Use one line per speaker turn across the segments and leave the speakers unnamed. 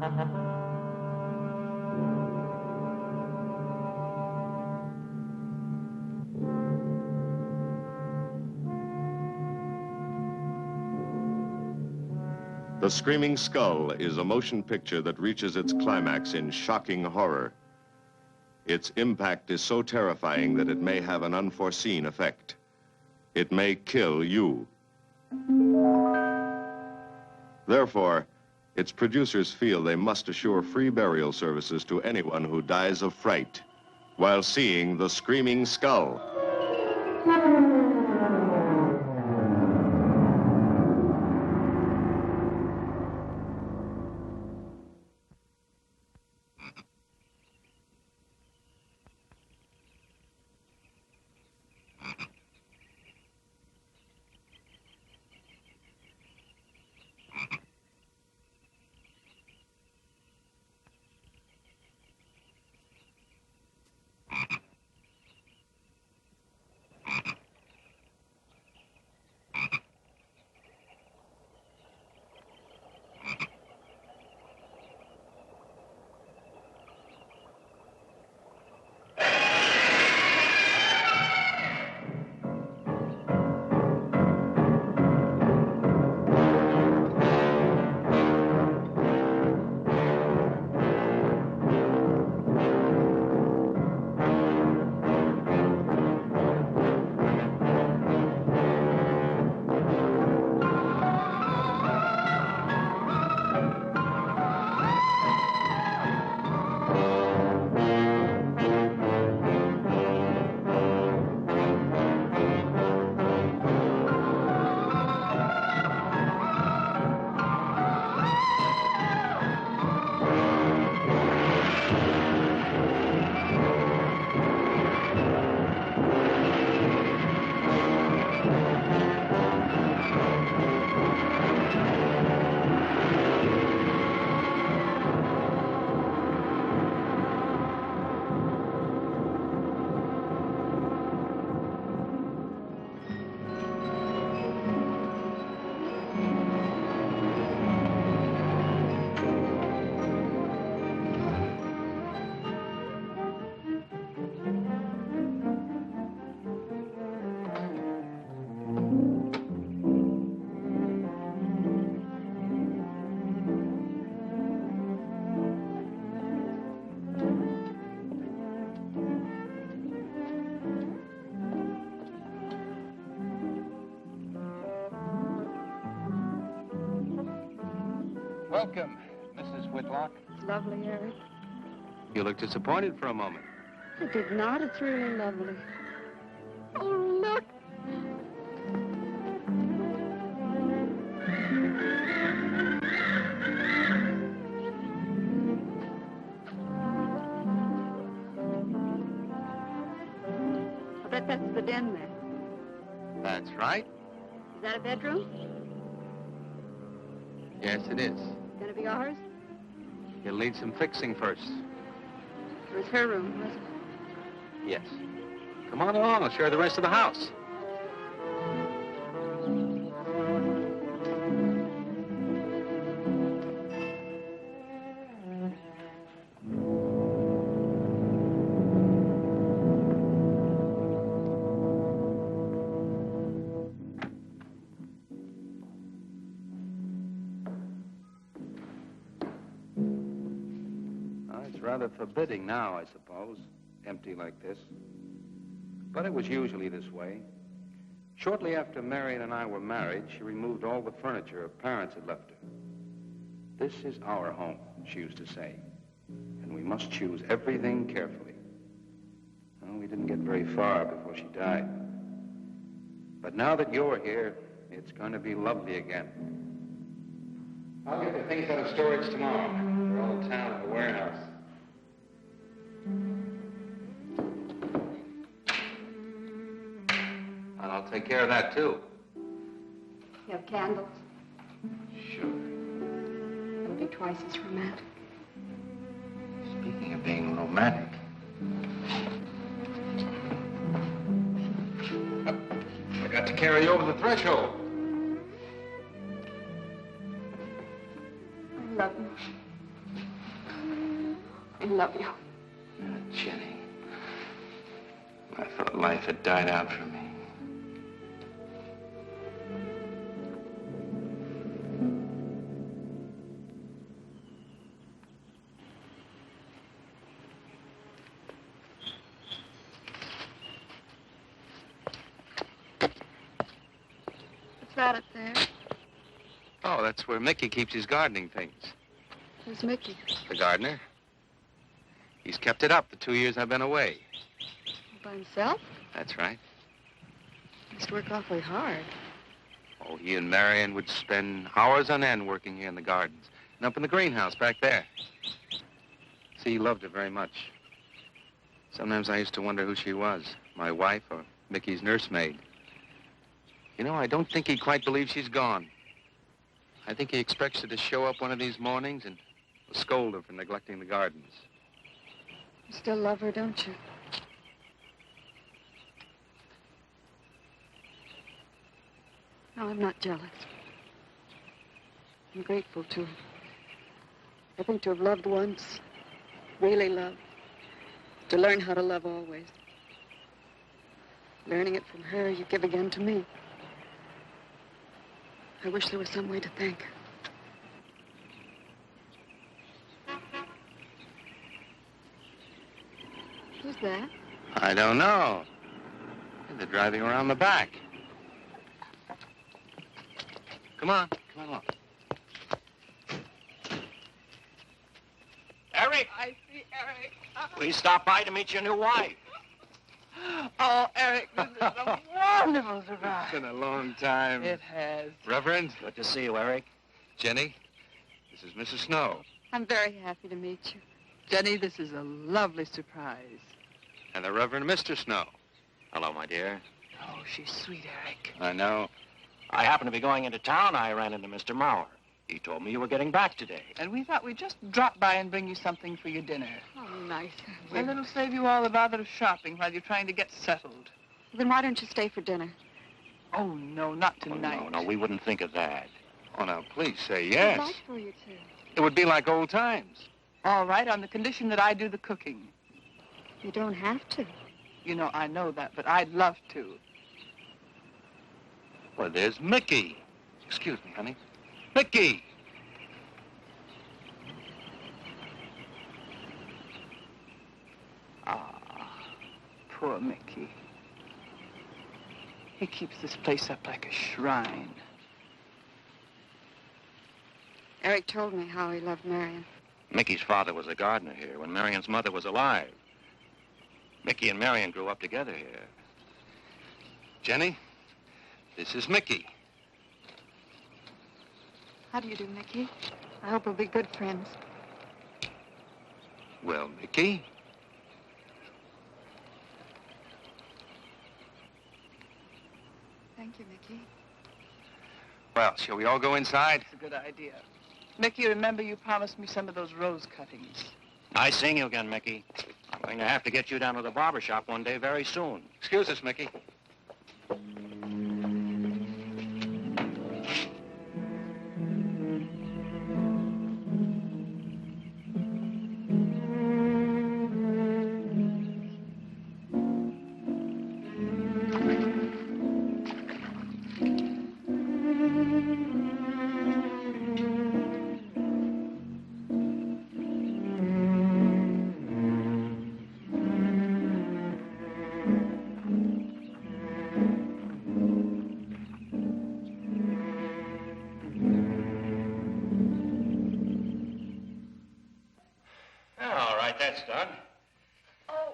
The Screaming Skull is a motion picture that reaches its climax in shocking horror. Its impact is so terrifying that it may have an unforeseen effect. It may kill you. Therefore, its producers feel they must assure free burial services to anyone who dies of fright while seeing The Screaming Skull.
Welcome, Mrs. Whitlock.
Lovely, Eric.
You look disappointed for a moment.
I did not. It's really lovely. Oh, look. I bet that's the den there.
That's right.
Is that a bedroom?
Yes, it is.
Gonna be ours?
It'll need some fixing first.
It was her room, wasn't it?
Yes. Come on along. I'll show you the rest of the house. Rather forbidding now, I suppose, empty like this. But it was usually this way. Shortly after Marion and I were married, she removed all the furniture her parents had left her. This is our home, she used to say, and we must choose everything carefully. Well, we didn't get very far before she died. But now that you're here, it's going to be lovely again. I'll get the things out of storage tomorrow. They're all in town at the warehouse. And I'll take care of that, too.
You have candles?
Sure.
It'll be twice as romantic.
Speaking of being romantic. I got to carry you over the threshold.
I love you. love you.
Jenny, I thought life had died out for me.
What's that up there?
Oh, that's where Mickey keeps his gardening things.
Who's Mickey?
The gardener. He's kept it up the 2 years I've been away.
By himself?
That's right.
He must work awfully hard.
Oh, he and Marion would spend hours on end working here in the gardens and up in the greenhouse back there. See, he loved her very much. Sometimes I used to wonder who she was, my wife or Mickey's nursemaid. You know, I don't think he quite believes she's gone. I think he expects her to show up one of these mornings and scold her for neglecting the gardens.
You still love her, don't you? No, I'm not jealous. I'm grateful to her. I think to have loved once, really loved, to learn how to love always. Learning it from her, you give again to me. I wish there was some way to thank her. Who's that?
I don't know. They're driving around the back. Come on along.
Eric!
I see Eric.
We stopped by to meet your new wife.
Oh, Eric, this is a wonderful
It's
surprise.
been a long time.
It has.
Reverend,
Good to see you, Eric.
Jenny, this is Mrs. Snow.
I'm very happy to meet you.
Jenny, this is a lovely surprise.
And the Reverend Mr. Snow.
Hello, my dear.
Oh, she's sweet, Eric.
I know.
I happened to be going into town. I ran into Mr. Mauer. He told me you were getting back today.
And we thought we'd just drop by and bring you something for your dinner.
Oh, nice.
And it'll save you all the bother of shopping while you're trying to get settled.
Then why don't you stay for dinner?
Oh, no, not
Oh,
tonight.
no, we wouldn't think of that.
Oh, now, please say
I'd
yes.
like for you to.
It would be like old times.
All right, on the condition that I do the cooking.
You don't have to.
You know, I know that, but I'd love to.
Well, there's Mickey. Excuse me, honey. Mickey!
Ah, poor Mickey. He keeps this place up like a shrine.
Eric told me how he loved Marion.
Mickey's father was a gardener here when Marion's mother was alive. Mickey and Marion grew up together here.
Jenny, this is Mickey.
How do you do, Mickey? I hope we'll be good friends.
Well, Mickey,
Thank you, Mickey.
well, shall we all go inside?
It's a good idea. Mickey, remember you promised me some of those rose cuttings.
Nice seeing you again, Mickey. I'm going to have to get you down to the barber shop one day very soon.
Excuse us, Mickey.
All right, that's done.
Oh,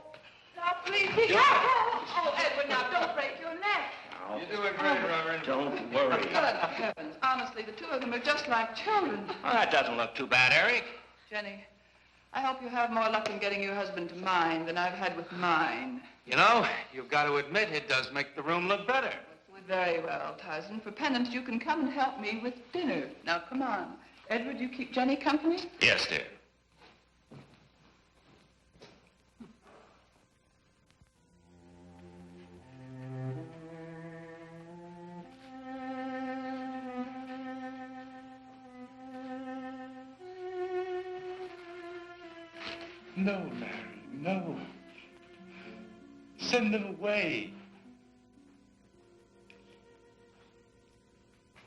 now please be careful. Oh, Edward, now don't break your neck.
You're doing great, Reverend.
Don't worry.
Good heavens. Honestly, the two of them are just like children.
Well, that doesn't look too bad, Eric.
Jenny, I hope you have more luck in getting your husband to mine than I've had with mine.
You know, you've got to admit it does make the room look better.
Very well, Tyson. For penance, you can come and help me with dinner. Now, come on. Edward, you keep Jenny company?
Yes, dear.
No, Mary, no. Send them away.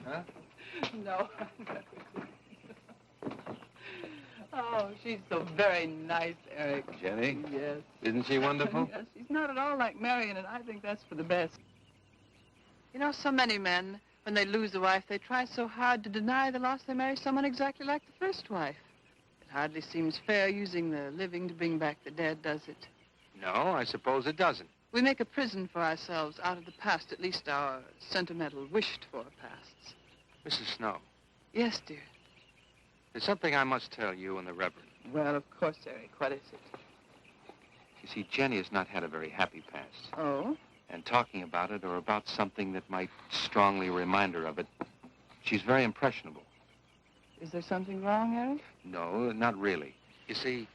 Huh?
No. Oh, she's so very nice, Eric.
Jenny?
Yes.
Isn't she wonderful?
Yes, she's not at all like Marion, and I think that's for the best. You know, so many men, when they lose a wife, they try so hard to deny the loss they marry someone exactly like the first wife. It hardly seems fair using the living to bring back the dead, does it?
No, I suppose it doesn't.
We make a prison for ourselves out of the past, at least our sentimental, wished-for pasts.
Mrs. Snow,
Yes, dear.
there's something I must tell you and the Reverend.
Well, of course, Eric. What is it?
You see, Jenny has not had a very happy past.
Oh?
And talking about it or about something that might strongly remind her of it, she's very impressionable.
Is there something wrong, Eric?
No, not really. You see,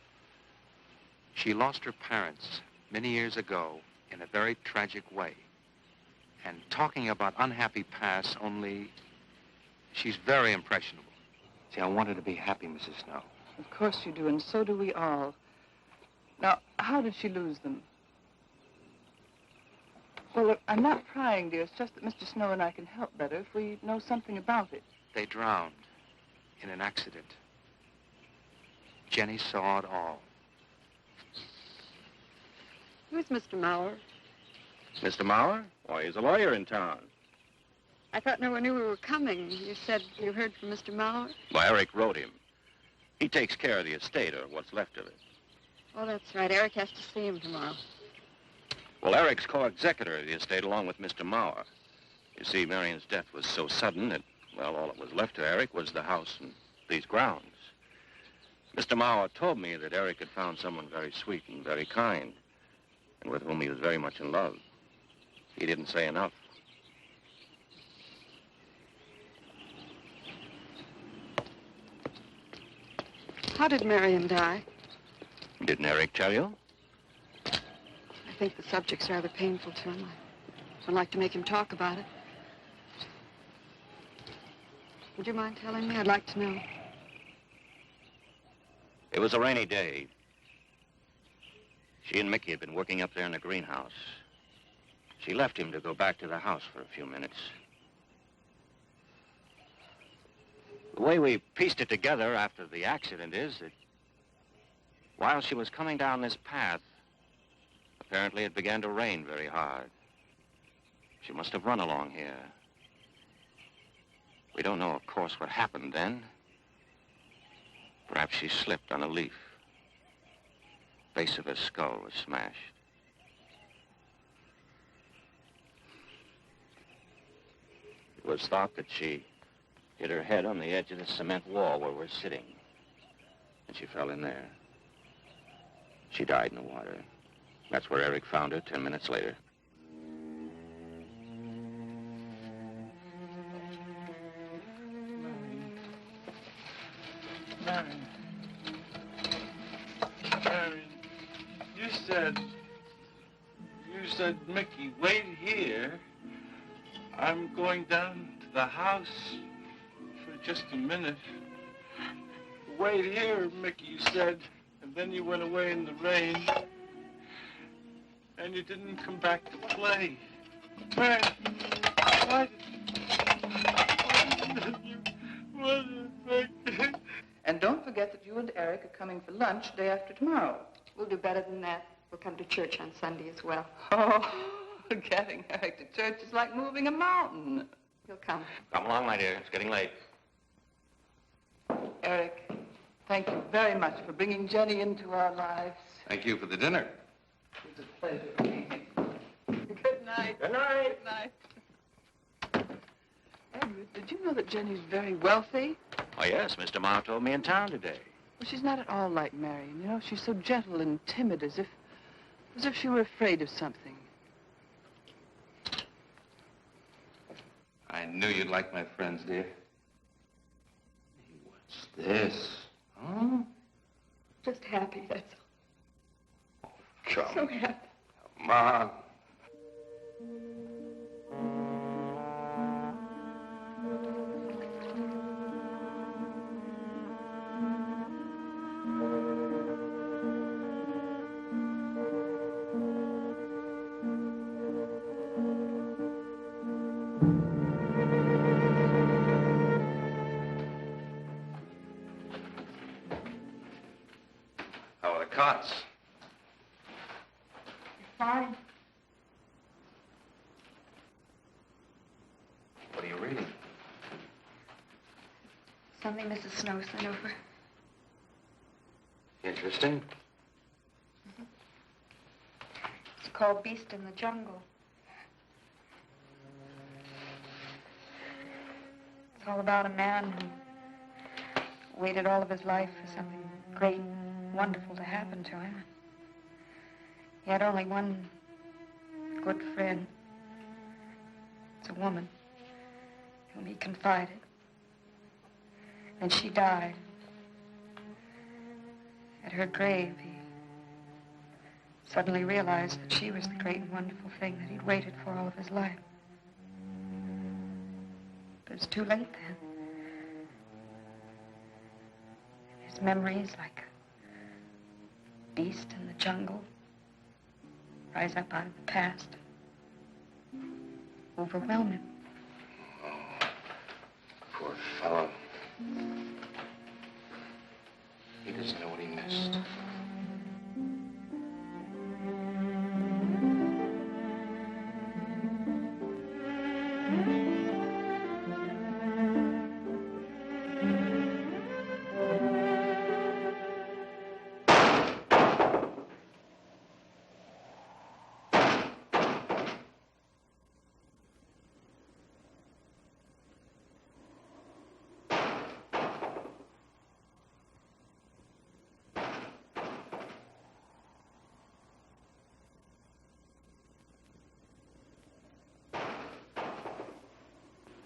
she lost her parents many years ago in a very tragic way. And talking about unhappy past only, she's very impressionable. See, I want her to be happy, Mrs. Snow.
Of course you do, and so do we all. Now, how did she lose them? Well, look, I'm not prying, dear. It's just that Mr. Snow and I can help better if we know something about it.
They drowned in an accident. Jenny saw it all.
Who's Mr. Mauer?
Mr. Mauer? Why, he's a lawyer in town.
I thought no one knew we were coming. You said you heard from Mr. Mauer?
Why, Eric wrote him. He takes care of the estate, or what's left of it.
Oh, that's right. Eric has to see him tomorrow.
Well, Eric's co-executor of the estate along with Mr. Mauer. You see, Marion's death was so sudden that, well, all that was left to Eric was the house and these grounds. Mr. Mauer told me that Eric had found someone very sweet and very kind, and with whom he was very much in love. He didn't say enough.
How did Marion die?
Didn't Eric tell you?
I think the subject's rather painful to him. I don't like to make him talk about it. Would you mind telling me? I'd like to know.
It was a rainy day. She and Mickey had been working up there in the greenhouse. She left him to go back to the house for a few minutes. The way we pieced it together after the accident is that while she was coming down this path, apparently it began to rain very hard. She must have run along here. We don't know, of course, what happened then. Perhaps she slipped on a leaf. Base of her skull was smashed. It was thought that she hit her head on the edge of the cement wall where we're sitting. And she fell in there. She died in the water. That's where Eric found her 10 minutes later.
Marion. Marion, you said, Mickey, wait here. I'm going down to the house for just a minute. Wait here, Mickey, you said, and then you went away in the rain, and you didn't come back to play. Marion, why did you...
And don't forget that you and Eric are coming for lunch day after tomorrow.
We'll do better than that. We'll come to church on Sunday as well.
Oh, getting Eric to church is like moving a mountain.
He'll come.
Come along, my dear. It's getting late.
Eric, thank you very much for bringing Jenny into our lives.
Thank you for the dinner.
It was a pleasure. Good night.
Good night.
Good night. Edward, did you know that Jenny's very wealthy?
Oh, yes. Mr. Mauer told me in town today.
Well, she's not at all like Marion. You know, she's so gentle and timid, as if she were afraid of something.
I knew you'd like my friends, dear. What's this? Huh?
Just happy, that's all.
Come.
So happy.
Come on. cots.
Fine.
What are you reading?
Something Mrs. Snow sent over.
Interesting.
It's called Beast in the Jungle. It's all about a man who waited all of his life for something great, wonderful to happen to him. He had only one good friend. It's a woman whom he confided. And she died. At her grave, he suddenly realized that she was the great and wonderful thing that he'd waited for all of his life. But it was too late then. His memories, like a beast in the jungle, rise up out of the past, overwhelm him.
Oh, poor fellow. He doesn't know what he missed.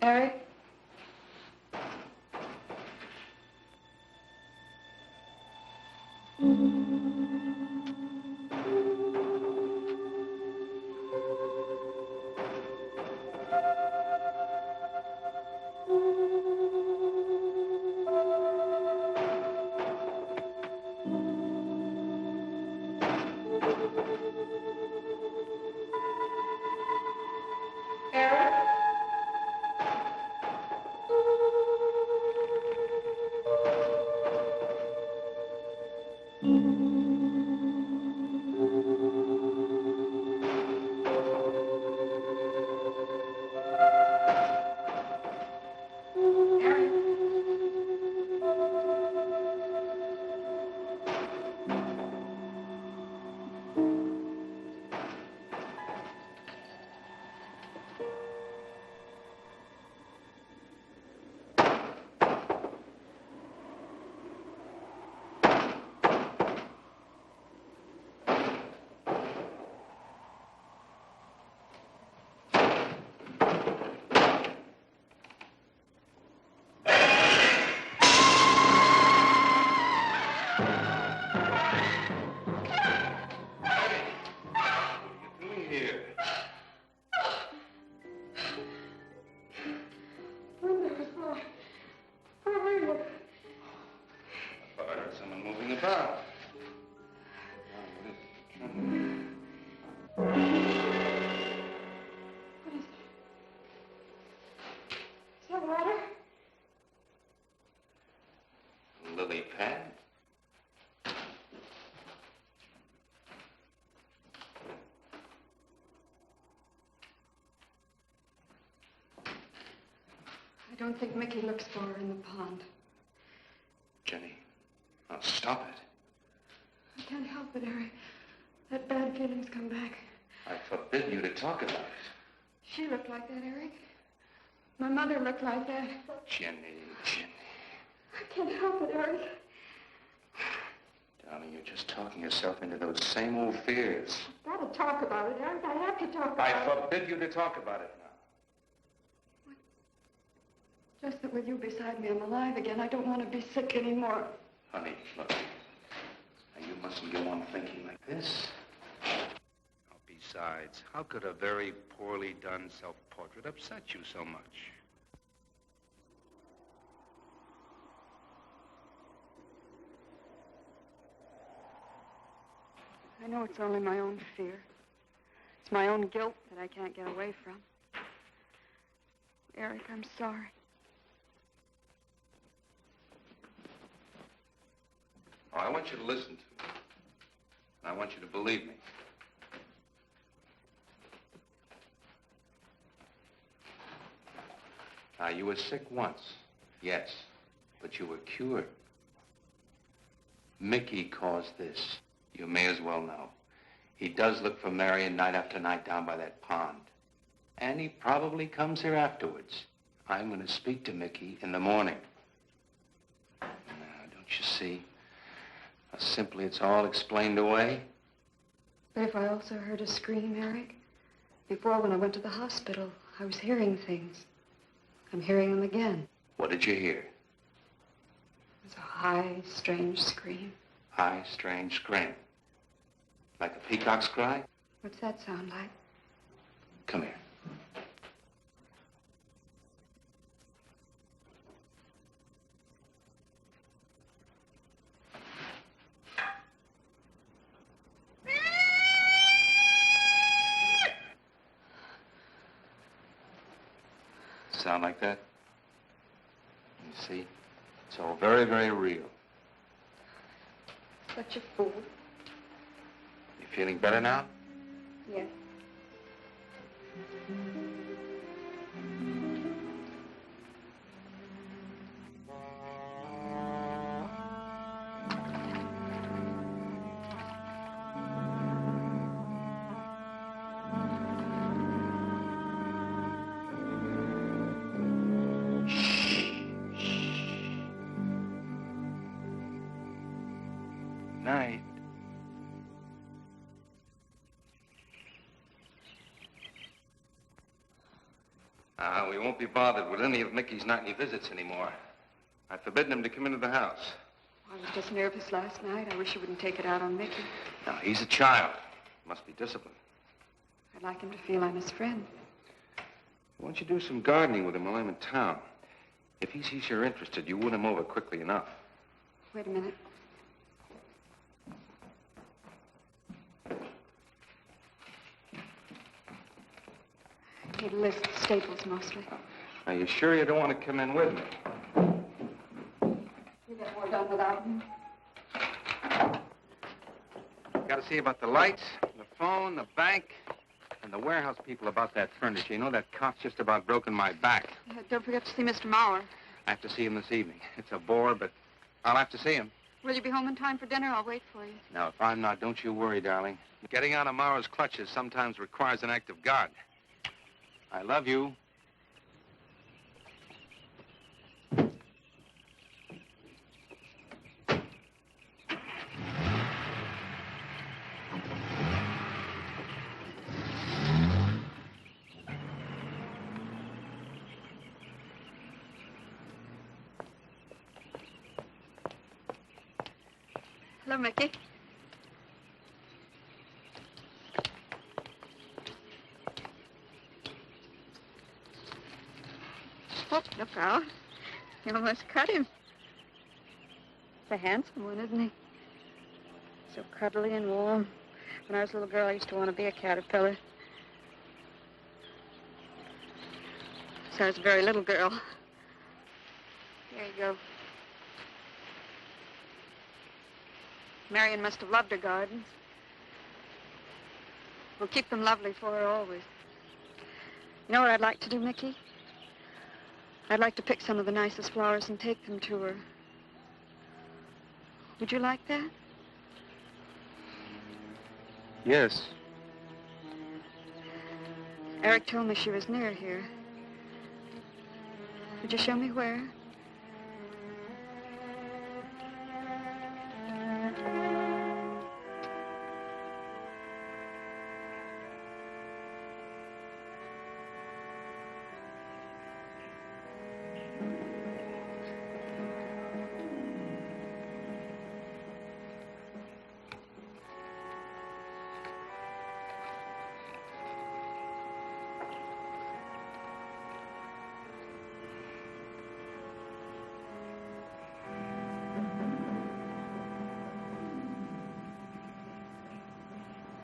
Eric? Lily pad? I don't think Mickey looks for her in the pond.
Jenny, now stop it.
I can't help it, Eric. That bad feeling's come back.
I forbid you to talk about it.
She looked like that, Eric. My mother looked like that.
Jenny.
I can't help it, Eric.
Darling, you're just talking yourself into those same old fears.
I've got to talk about it, Eric. I have to talk
I
about it.
forbid you to talk about it now.
Just that with you beside me, I'm alive again. I don't want to be sick anymore.
Honey, look. Now, you mustn't go on thinking like this. Besides, how could a very poorly done self-portrait upset you so much?
I know it's only my own fear. It's my own guilt that I can't get away from. Eric, I'm sorry.
Oh, I want you to listen to me. I want you to believe me. Now, you were sick once, yes, but you were cured. Mickey caused this. You may as well know. He does look for Marion night after night down by that pond. And he probably comes here afterwards. I'm going to speak to Mickey in the morning. Now, don't you see? How simply it's all explained away?
But if I also heard a scream, Eric, before when I went to the hospital, I was hearing things. I'm hearing them again.
What did you hear?
It was a high, strange scream.
High, strange scream. Like a peacock's cry?
What's that sound like?
Come here. Sound like that? You see? It's all very, very real.
Such a fool.
You feeling better now?
Yes.
Night. We won't be bothered with any of Mickey's nightly visits anymore. I've forbidden him to come into the house.
I was just nervous last night. I wish you wouldn't take it out on Mickey.
Now, he's a child. Must be disciplined.
I'd like him to feel I'm his friend.
Why don't you do some gardening with him while I'm in town? If he sees you're interested, you win him over quickly enough.
Wait a minute. I need a list of staples mostly.
Are you sure you don't want to come in with me?
You get more done without me.
Got to see about the lights, the phone, the bank, and the warehouse people about that furniture. You know, that cop's just about broken my back.
Don't forget to see Mr. Maurer.
I have to see him this evening. It's a bore, but I'll have to see him.
Will you be home in time for dinner? I'll wait for you.
Now, if I'm not, don't you worry, darling. Getting out of Maurer's clutches sometimes requires an act of God. I love you.
Hello, Mickey. Oh, look out. You almost cut him. He's a handsome one, isn't he? So cuddly and warm. When I was a little girl, I used to want to be a caterpillar. So I was a very little girl. Here you go. Marion must have loved her gardens. We'll keep them lovely for her always. You know what I'd like to do, Mickey? I'd like to pick some of the nicest flowers and take them to her. Would you like that?
Yes.
Eric told me she was near here. Would you show me where?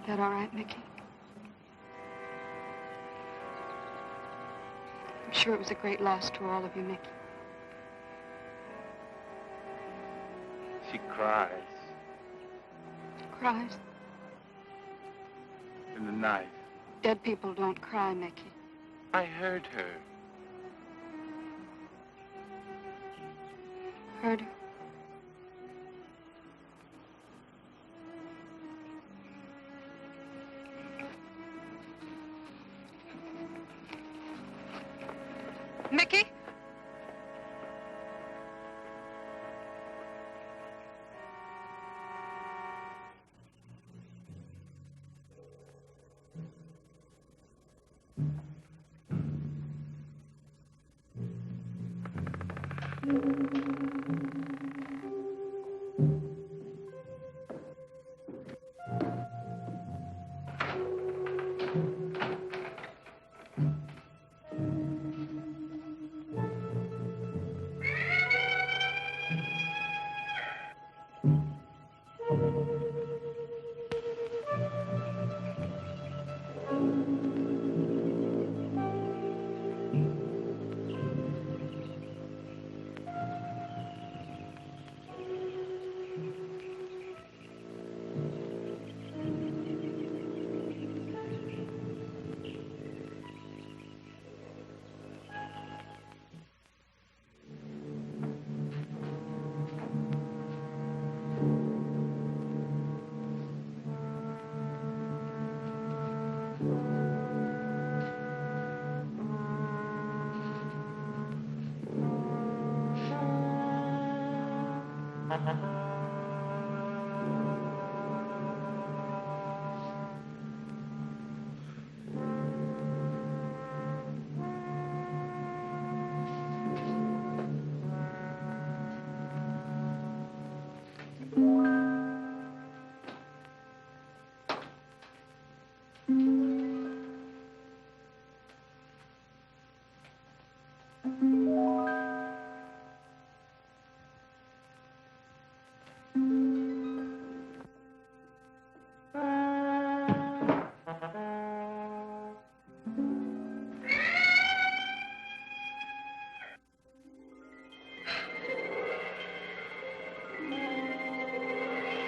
Is that all right, Mickey? I'm sure it was a great loss to all of you, Mickey.
She cries.
Cries.
in the night.
Dead people don't cry, Mickey.
I heard her.
Heard her?
Mickey?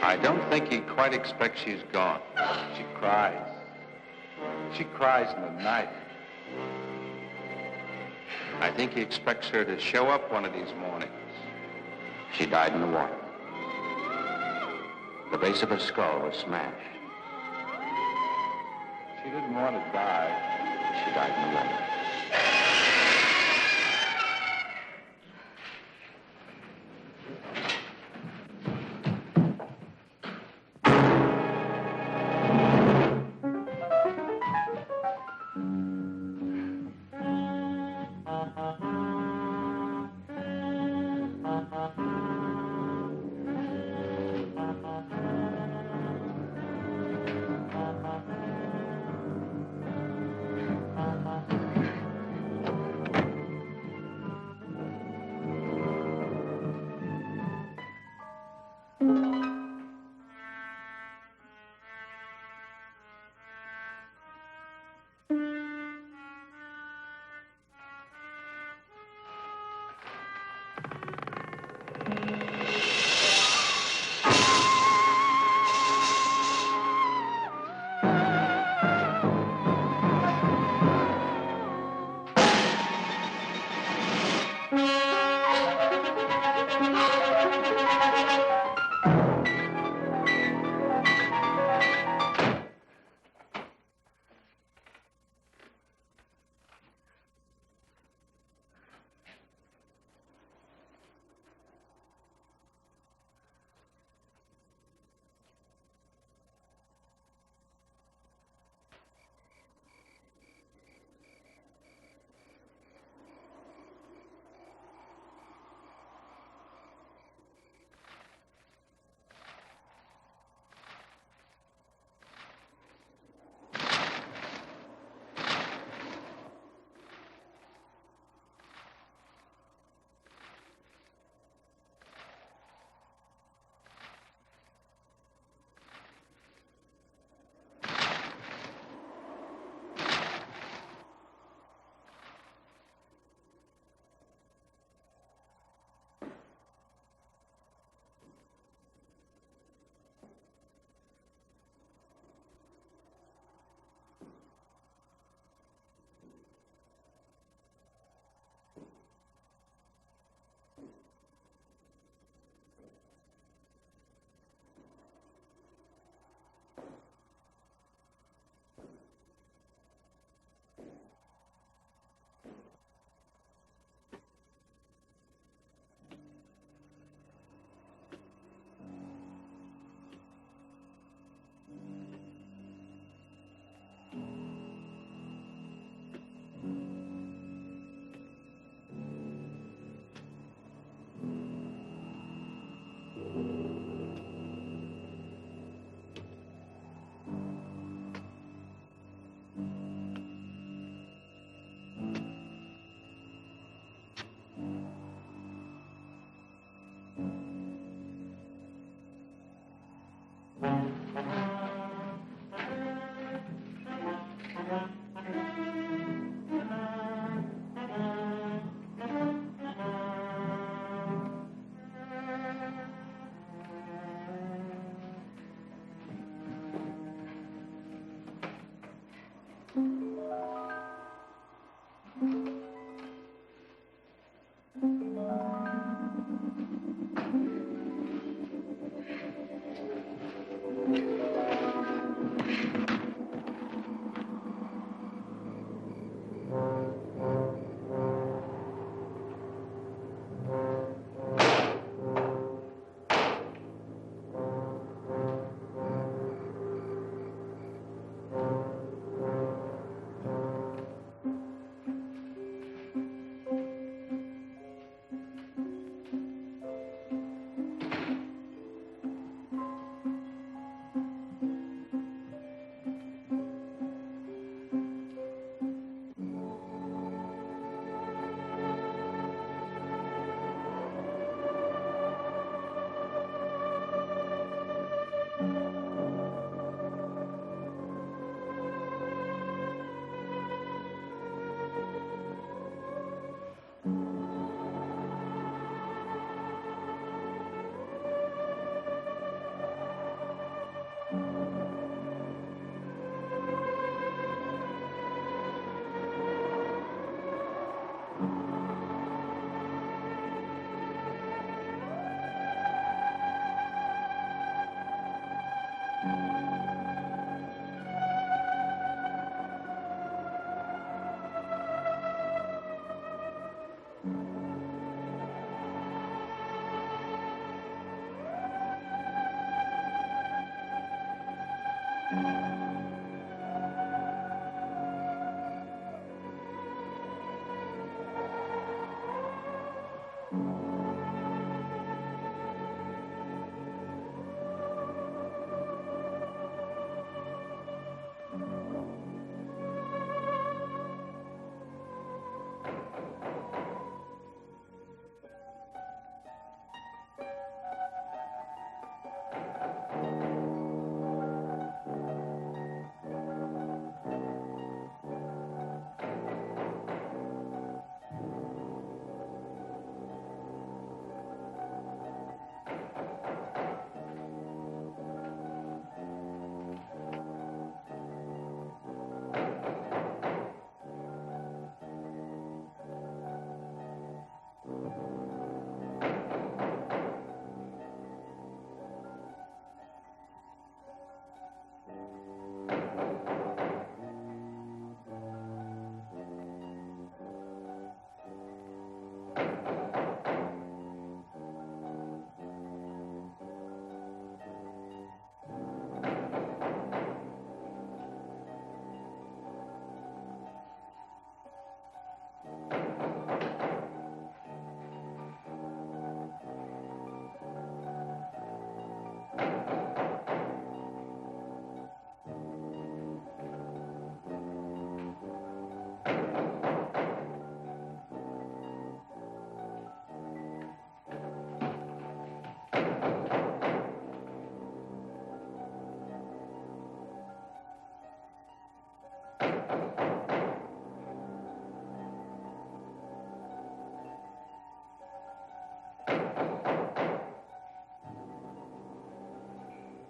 I don't think he quite expects she's gone. She cries. She cries in the night. I think he expects her to show up one of these mornings. She died in the water. The base of her skull was smashed. She didn't want to die. She died in the water.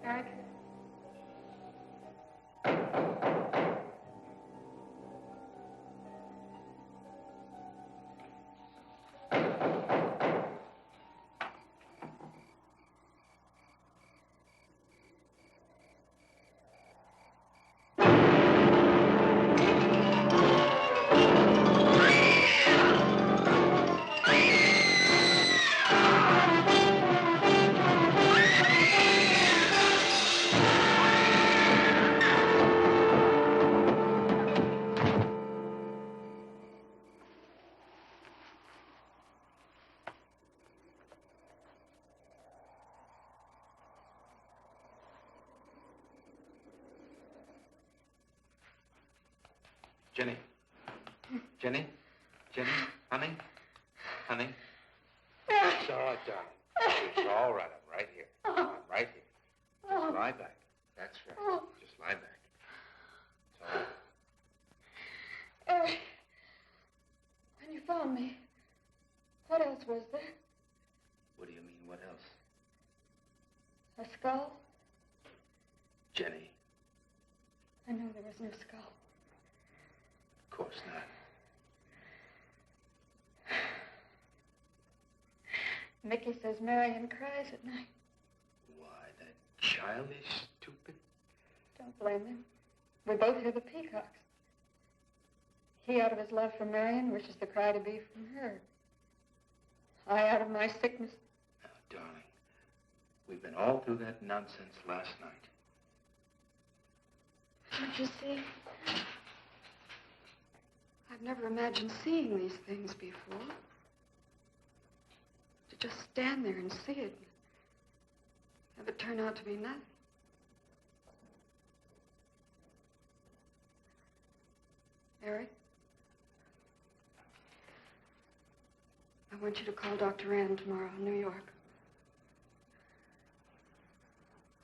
Eric?
Jenny. Jenny? Jenny? Honey? Honey? It's all right, darling. It's all right. I'm right here. I'm right here. Just lie back. That's right. Just lie back. It's all right.
Eric, when you found me, what else was there?
What do you mean, what else?
A skull?
Jenny,
I know there was no skull.
of course not.
Mickey says Marion cries at night.
Why, that childish, stupid...
Don't blame him. We both hear the peacocks. He, out of his love for Marion, wishes the cry to be from her. I, out of my sickness.
Now, darling, we've been all through that nonsense last night.
Don't you see? I've never imagined seeing these things before. To just stand there and see it. Have it turn out to be nothing. Eric? I want you to call Dr. Ann tomorrow in New York.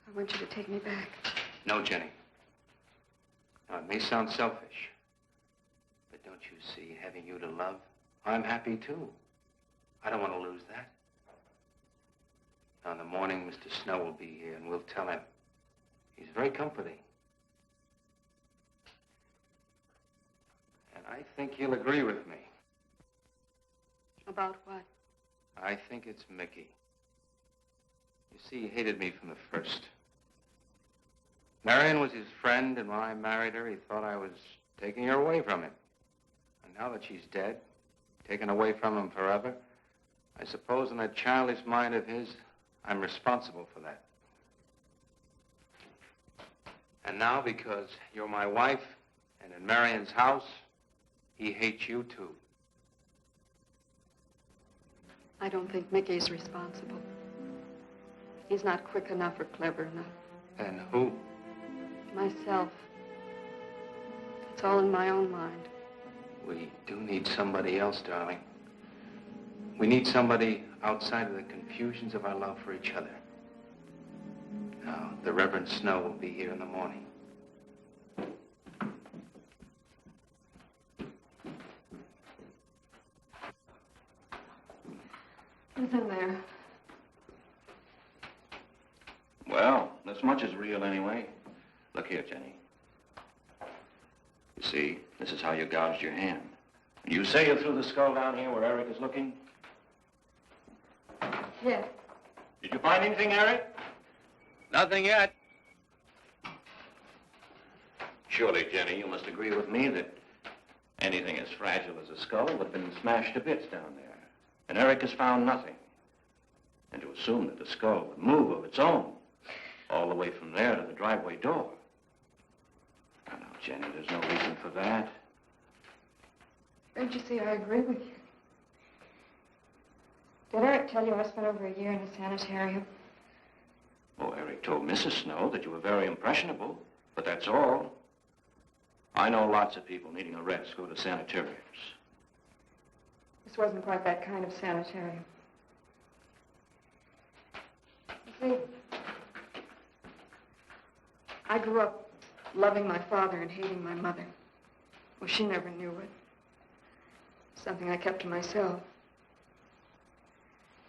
I want you to take me back.
No, Jenny. Now, it may sound selfish, but don't you see, having you to love, I'm happy too. I don't want to lose that. Now, in the morning, Mr. Snow will be here, and we'll tell him. He's very comforting. And I think he'll agree with me.
About what?
I think it's Mickey. You see, he hated me from the first. Marion was his friend, and when I married her, he thought I was taking her away from him. And now that she's dead, taken away from him forever, I suppose in that childish mind of his, I'm responsible for that. And now, because you're my wife, and in Marion's house, he hates you too.
I don't think Mickey's responsible. He's not quick enough or clever enough.
And who?
Myself. It's all in my own mind.
We do need somebody else, darling. We need somebody outside of the confusions of our love for each other. Now, the Reverend Snow will be here in the morning.
Who's in there?
Well, this much is real anyway. Look here, Jenny. You see, this is how you gouged your hand. You say you threw the skull down here where Eric is looking?
Yes.
Did you find anything, Eric?
Nothing yet.
Surely, Jenny, you must agree with me that anything as fragile as a skull would have been smashed to bits down there. And Eric has found nothing. And to assume that the skull would move of its own, all the way from there to the driveway door. Now, Jenny, there's no reason for that.
Don't you see, I agree with you. Did Eric tell you I spent over a year in a sanitarium?
Oh, Eric Eric told Mrs. Snow that you were very impressionable, but that's all. I know lots of people needing a rest go to sanitariums.
This wasn't quite that kind of sanitarium. You see, I grew up loving my father and hating my mother. Well, she never knew it. Something I kept to myself.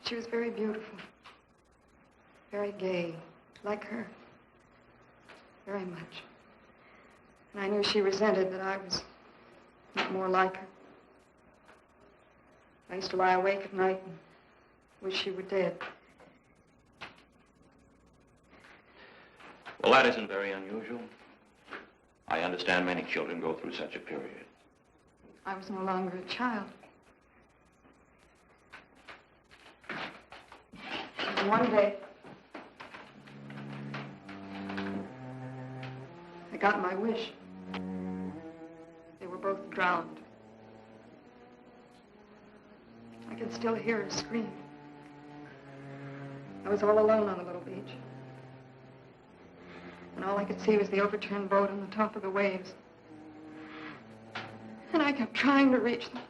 She was very beautiful. Very gay, like her. Very much. And I knew she resented that I was not more like her. I used to lie awake at night and wish she were dead.
Well, that isn't very unusual. I understand many children go through such a period.
I was no longer a child. And one day, I got my wish. They were both drowned. I could still hear her scream. I was all alone on the little beach. And all I could see was the overturned boat on the top of the waves. And I kept trying to reach them.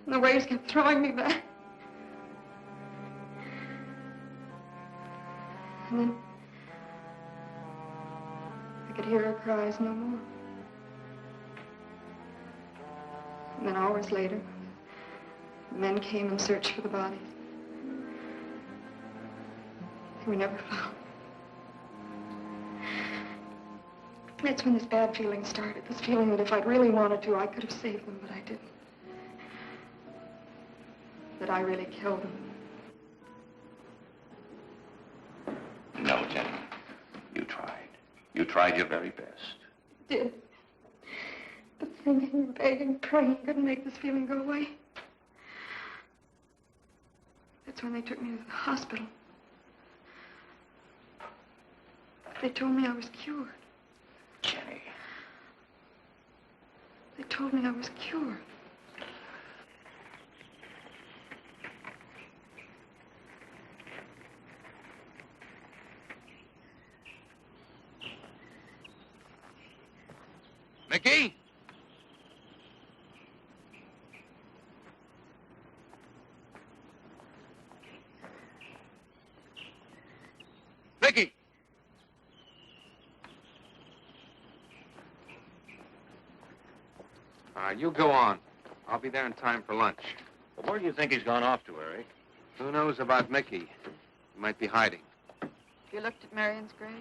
And the waves kept throwing me back. And then I could hear her cries no more. And then hours later, the men came and searched for the bodies. They were never found. That's when this bad feeling started. This feeling that if I'd really wanted to, I could have saved them, but I didn't. That I really killed them.
No, Jenny. You tried. You tried your very best.
I did. But thinking, begging, praying couldn't make this feeling go away. That's when they took me to the hospital. They told me I was cured.
Jenny.
They told me I was cured.
Mickey? Mickey! You go on. I'll be there in time for lunch.
Well, where do you think he's gone off to, Eric?
Who knows about Mickey? He might be hiding.
You looked at Marion's grave?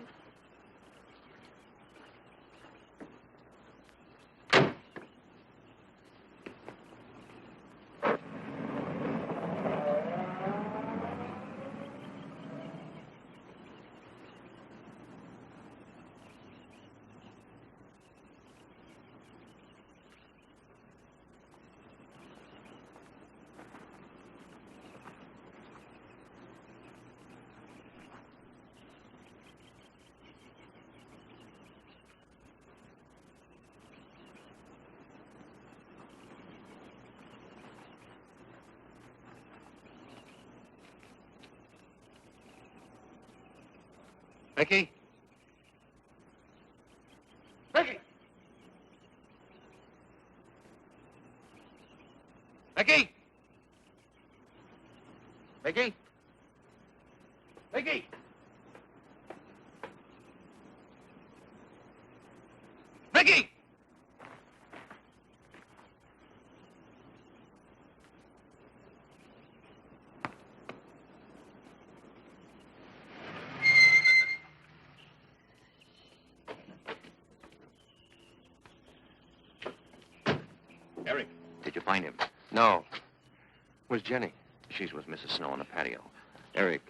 Mickey? Mickey! Mickey? Mickey? Mickey? Mickey!
Eric, did you find him?
No. Where's Jenny?
She's with Mrs. Snow on the patio. Eric,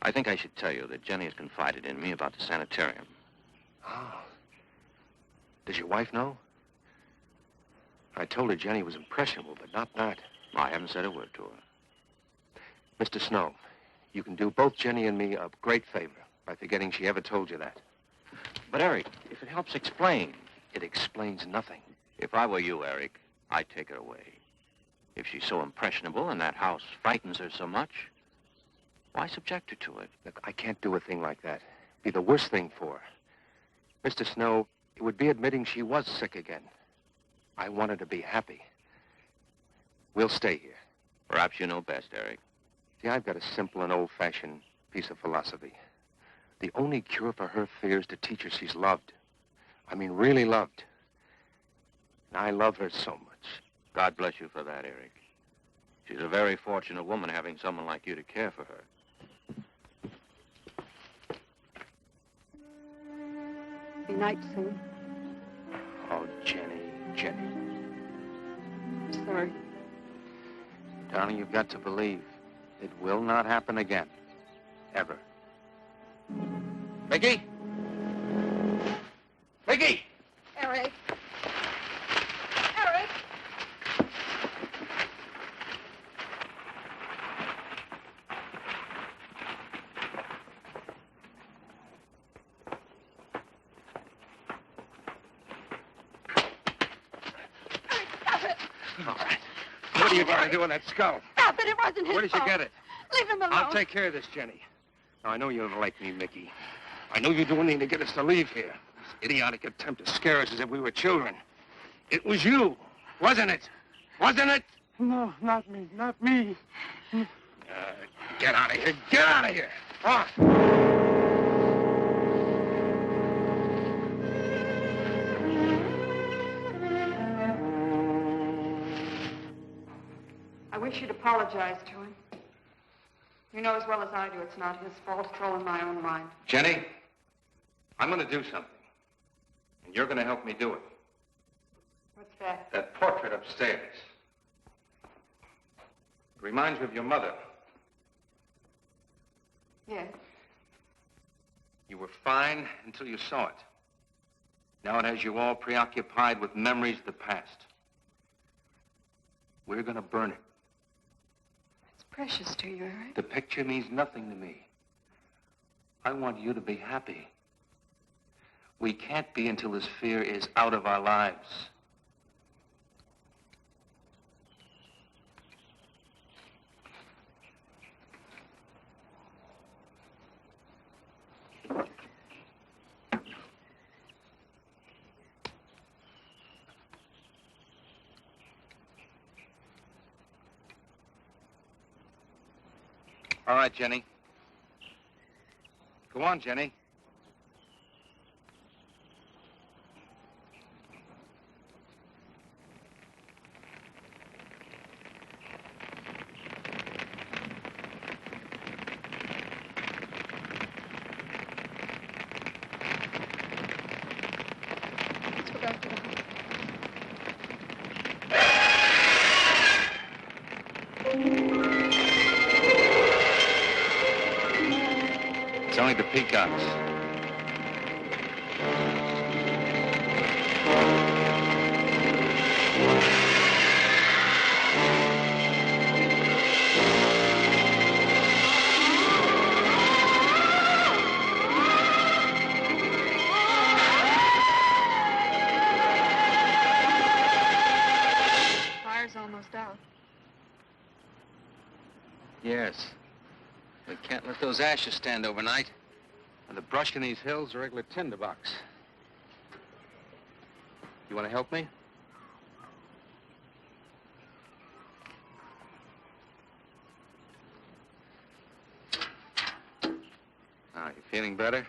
I think I should tell you that Jenny has confided in me about the sanitarium.
Oh. Does your wife know? I told her Jenny was impressionable, but not that.
I haven't said a word to her.
Mr. Snow, you can do both Jenny and me a great favor by forgetting she ever told you that.
But, Eric, if it helps explain.
It explains nothing.
If I were you, Eric, I'd take her away. If she's so impressionable and that house frightens her so much, Why subject her to it?
Look, I can't do a thing like that. It'd be the worst thing for her. Mr. Snow, it would be admitting she was sick again. I want her to be happy. We'll stay here.
Perhaps you know best, Eric.
See, I've got a simple and old-fashioned piece of philosophy. The only cure for her fear is to teach her she's loved. I mean, really loved. And I love her so much.
God bless you for that, Eric. She's a very fortunate woman having someone like you to care for her.
Be night soon.
Oh, Jenny, Jenny.
I'm sorry.
Darling, you've got to believe it will not happen again. Ever. Mickey? Mickey!
Eric. Eric! Stop it!
All right. What are you going to do with that skull?
Stop it! It wasn't his
Where did you
fault.
get it?
Leave him alone.
I'll take care of this, Jenny. Now, I know you don't like me, Mickey. I know you do anything to get us to leave here. This idiotic attempt to scare us as if we were children. It was you, wasn't it? Wasn't it?
No, not me, not me.
Get out of here. Get out of here. On.
I wish you'd apologize to him. You know as well as I do it's not his fault. It's all in my own mind.
Jenny, I'm going to do something. And you're going to help me do it.
What's that?
That portrait upstairs. It reminds me of your mother.
Yes.
You were fine until you saw it. Now it has you all preoccupied with memories of the past. We're going to burn it.
It's precious to you, Eric.
The picture means nothing to me. I want you to be happy. We can't be until this fear is out of our lives. All right, Jenny. Go on, Jenny.
Let's go back to the house.
It's only the peacocks.
Fire's almost out.
Yes. We can't let those ashes stand overnight. And the brush in these hills are a regular tinderbox. You want to help me? Now, you feeling better?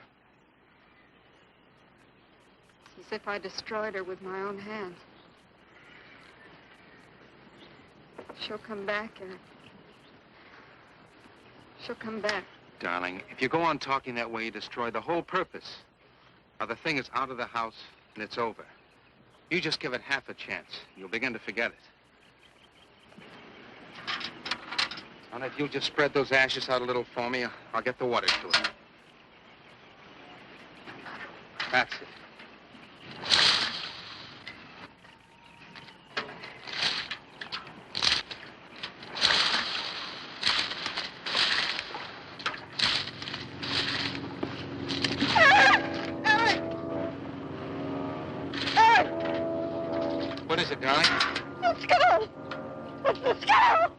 It's as if I destroyed her with my own hands. She'll come back, Eric. She'll come back.
Darling, if you go on talking that way, you destroy the whole purpose. Now, the thing is out of the house, and it's over. You just give it half a chance. You'll begin to forget it. And if you'll just spread those ashes out a little for me, I'll get the water to it. That's it. What is it, darling?
The skull! It's the skull!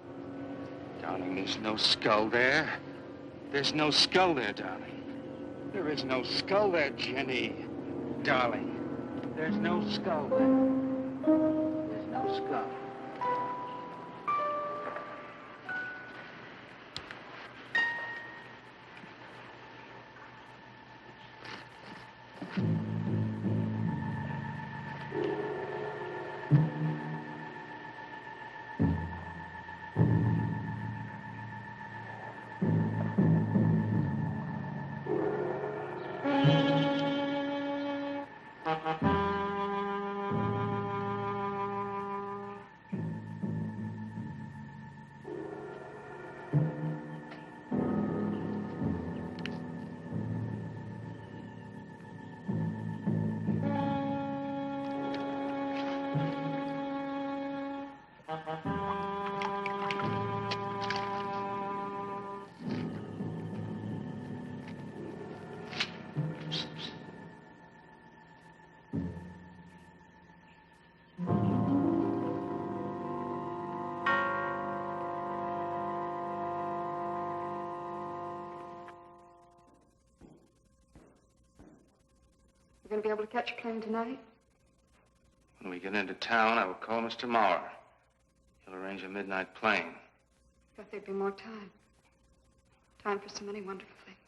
Darling, there's no skull there. There's no skull there, darling. There is no skull there, Jenny. Darling, there's no skull there. There's no skull.
Going to be able to catch a plane tonight?
When we get into town, I will call Mr. Maurer. He'll arrange a midnight plane.
Thought there'd be more time. Time for so many wonderful things.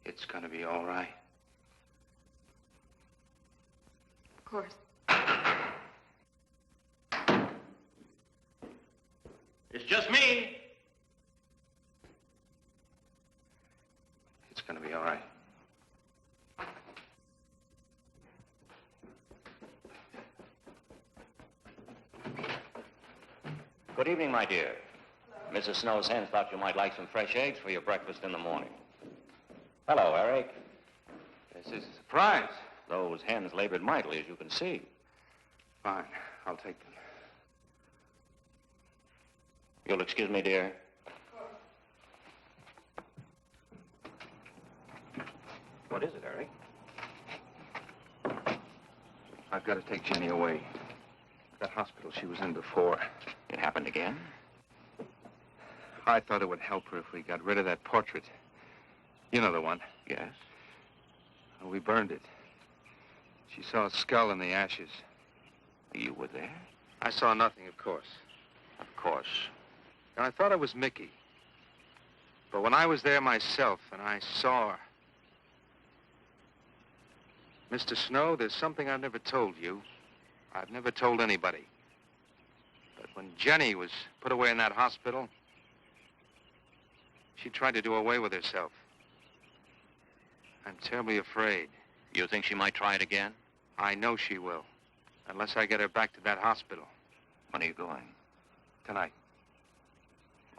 It's going to be all right.
Of course.
It's just me.
It's going to be all right.
Good evening, my dear. Mrs. Snow's hens thought you might like some fresh eggs for your breakfast in the morning. Hello, Eric.
This is a surprise.
Those hens labored mightily, as you can see.
Fine. I'll take them.
You'll excuse me, dear. What is it, Eric?
I've got to take Jenny away. That hospital she was in before.
It happened again?
I thought it would help her if we got rid of that portrait. You know the one.
Yes.
Well, we burned it. She saw a skull in the ashes.
You were there?
I saw nothing, of course.
Of course.
And I thought it was Mickey. But when I was there myself and I saw her... Mr. Snow, there's something I've never told you. I've never told anybody. But when Jenny was put away in that hospital, she tried to do away with herself. I'm terribly afraid.
You think she might try it again?
I know she will. Unless I get her back to that hospital.
When are you going?
Tonight.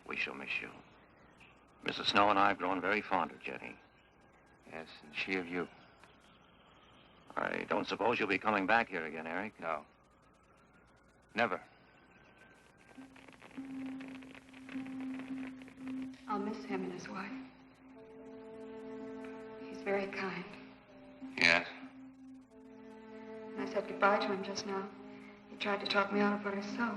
We shall miss you. Mrs. Snow and I have grown very fond of Jenny.
Yes, and she of you.
I don't suppose you'll be coming back here again, Eric?
No. Never.
I'll miss him and his wife. He's very kind.
Yes?
When I said goodbye to him just now, he tried to talk me out of what I saw.